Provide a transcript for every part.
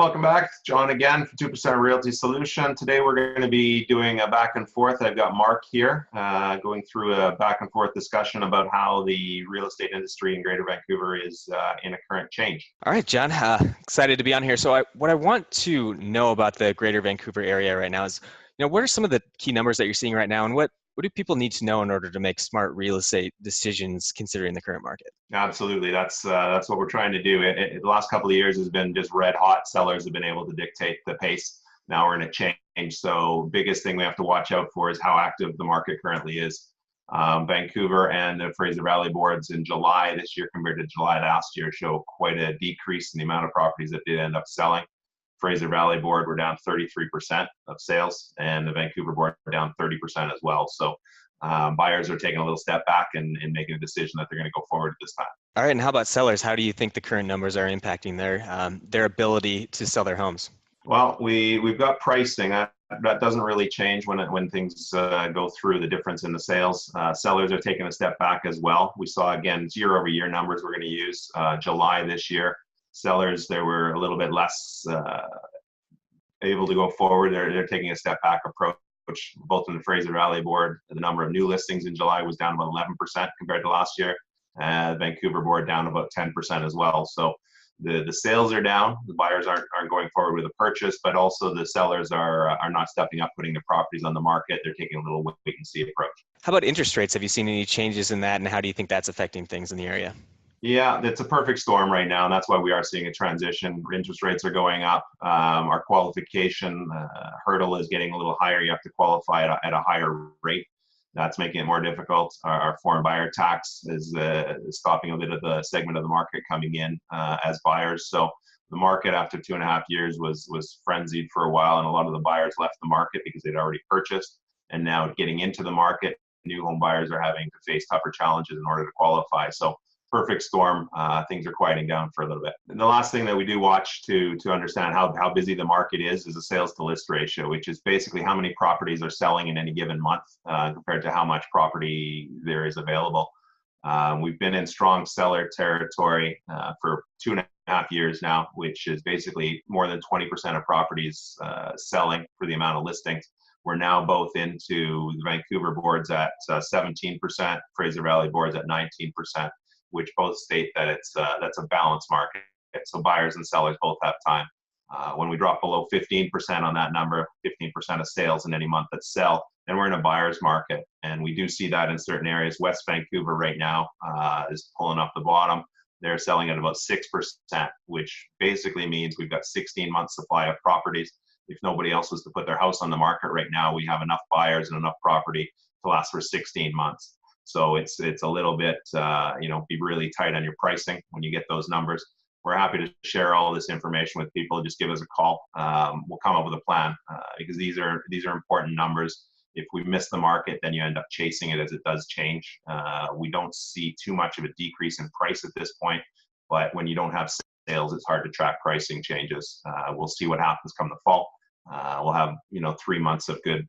welcome back. It's John again from Percent Realty Solution. Today we're going to be doing a back and forth. I've got Mark here going through a back and forth discussion about how the real estate industry in Greater Vancouver is in a current change. All right, John, excited to be on here. So what I want to know about the Greater Vancouver area right now is, what are some of the key numbers that you're seeing right now, and what do people need to know in order to make smart real estate decisions considering the current market? Absolutely. That's what we're trying to do. The last couple of years has been just red hot. Sellers have been able to dictate the pace. Now we're in a change. So biggest thing we have to watch out for is how active the market currently is. Vancouver and the Fraser Valley boards in July this year compared to July last year show quite a decrease in the amount of properties that did end up selling. Fraser Valley board were down 33% of sales, and the Vancouver board were down 30% as well. So buyers are taking a little step back and making a decision that they're going to go forward this time. All right, and how about sellers? How do you think the current numbers are impacting their ability to sell their homes? Well, we've got pricing. That doesn't really change when things go through the difference in the sales. Sellers are taking a step back as well. We saw, again, year-over-year numbers we're going to use. July this year, sellers, they were a little bit less able to go forward. They're taking a step back approach. Both in the Fraser Valley board, the number of new listings in July was down about 11% compared to last year. Vancouver board down about 10% as well. So the sales are down. The buyers aren't going forward with a purchase, but also the sellers are not stepping up, putting their properties on the market. They're taking a little wait and see approach. How about interest rates? Have you seen any changes in that, and how do you think that's affecting things in the area? Yeah, it's a perfect storm right now, and that's why we are seeing a transition. Interest rates are going up. Our qualification hurdle is getting a little higher. You have to qualify at a higher rate. That's making it more difficult. Our foreign buyer tax is stopping a bit of the segment of the market coming in as buyers. So the market after 2.5 years was frenzied for a while, and a lot of the buyers left the market because they'd already purchased. And now getting into the market, new home buyers are having to face tougher challenges in order to qualify. So perfect storm. Things are quieting down for a little bit. And the last thing that we do watch to understand how busy the market is a sales to list ratio, which is basically how many properties are selling in any given month compared to how much property there is available. We've been in strong seller territory for 2.5 years now, which is basically more than 20% of properties selling for the amount of listings. We're now both into the Vancouver boards at 17%, Fraser Valley boards at 19%. Which both state that that's a balanced market. So buyers and sellers both have time. When we drop below 15% on that number, 15% of sales in any month that sell, then we're in a buyer's market. And we do see that in certain areas. West Vancouver right now is pulling up the bottom. They're selling at about 6%, which basically means we've got 16 months supply of properties. If nobody else was to put their house on the market right now, we have enough buyers and enough property to last for 16 months. So it's a little bit, be really tight on your pricing when you get those numbers. We're happy to share all this information with people. Just give us a call. We'll come up with a plan because these are important numbers. If we miss the market, then you end up chasing it as it does change. We don't see too much of a decrease in price at this point, but when you don't have sales, it's hard to track pricing changes. We'll see what happens come the fall. We'll have 3 months of good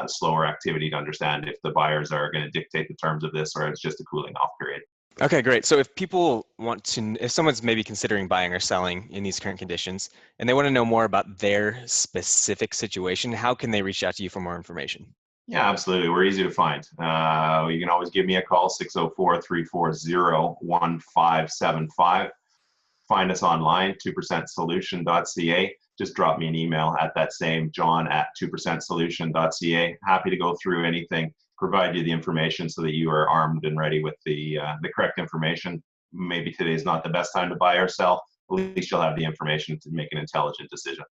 slower activity to understand if the buyers are going to dictate the terms of this or it's just a cooling off period. Okay, great. So if someone's maybe considering buying or selling in these current conditions and they want to know more about their specific situation, how can they reach out to you for more information? Yeah, absolutely. We're easy to find. You can always give me a call, 604-340-1575. Find us online, 2percentsolution.ca. Just drop me an email at that same john@2percentsolution.ca. Happy to go through anything, provide you the information so that you are armed and ready with the correct information. Maybe today's not the best time to buy or sell. At least you'll have the information to make an intelligent decision.